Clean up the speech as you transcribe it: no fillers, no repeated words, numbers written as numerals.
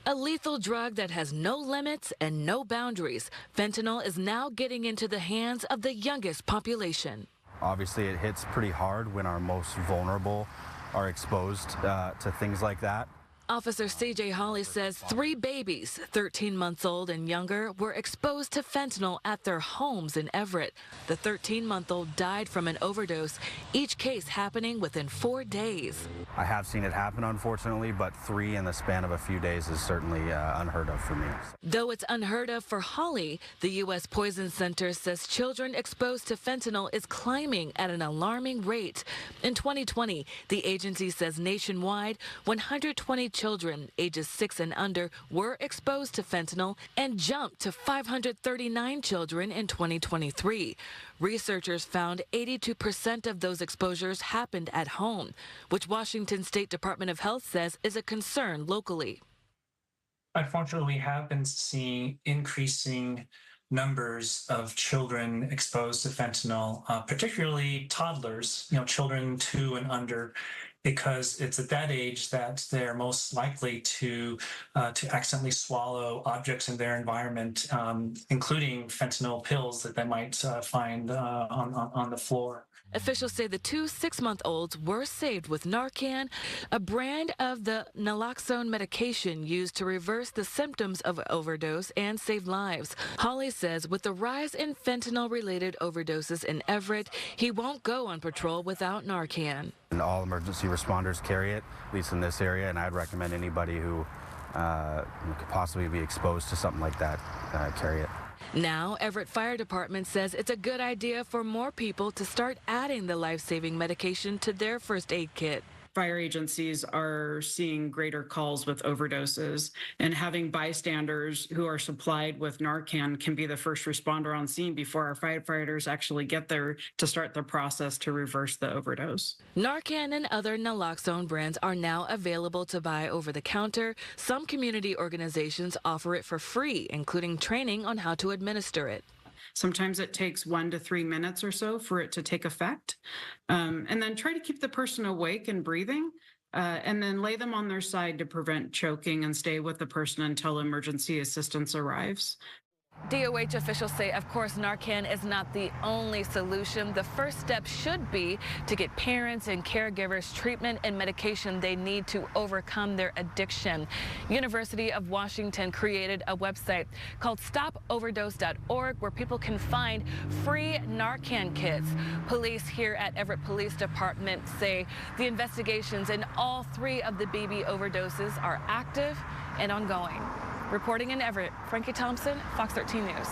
A lethal drug that has no limits and no boundaries, fentanyl is now getting into the hands of the youngest population. Obviously, it hits pretty hard when our most vulnerable are exposed to things like that. Officer C.J. Hawley says 3 babies, 13 months old and younger, were exposed to fentanyl at their homes in Everett. The 13-month-old died from an overdose, each case happening within 4 days. I have seen it happen, unfortunately, but 3 in the span of a few days is certainly unheard of for me. Though it's unheard of for Hawley, the U.S. Poison Center says children exposed to fentanyl is climbing at an alarming rate. In 2020, the agency says nationwide, 120 children ages 6 and under were exposed to fentanyl and jumped to 539 children in 2023. Researchers found 82% of those exposures happened at home, which Washington State Department of Health says is a concern locally. Unfortunately, we have been seeing increasing numbers of children exposed to fentanyl, particularly toddlers, children 2 and under, because it's at that age that they're most likely to accidentally swallow objects in their environment, including fentanyl pills that they might find on the floor. Officials say the 2 6-month-olds were saved with Narcan, a brand of the naloxone medication used to reverse the symptoms of overdose and save lives. Hawley says with the rise in fentanyl-related overdoses in Everett, he won't go on patrol without Narcan. And all emergency responders carry it, at least in this area, and I'd recommend anybody who could possibly be exposed to something like that carry it. Now, Everett Fire Department says it's a good idea for more people to start adding the life-saving medication to their first aid kit. Fire agencies are seeing greater calls with overdoses, and having bystanders who are supplied with Narcan can be the first responder on scene before our firefighters actually get there to start the process to reverse the overdose. Narcan and other naloxone brands are now available to buy over the counter. Some community organizations offer it for free, including training on how to administer it. Sometimes it takes 1 to 3 minutes or so for it to take effect. And then try to keep the person awake and breathing, and then lay them on their side to prevent choking and stay with the person until emergency assistance arrives. DOH officials say, of course, Narcan is not the only solution. The first step should be to get parents and caregivers treatment and medication they need to overcome their addiction. University of Washington created a website called stopoverdose.org where people can find free Narcan kits. Police here at Everett Police Department say the investigations in all 3 of the baby overdoses are active and ongoing. Reporting in Everett, Frankie Thompson, Fox 13 News.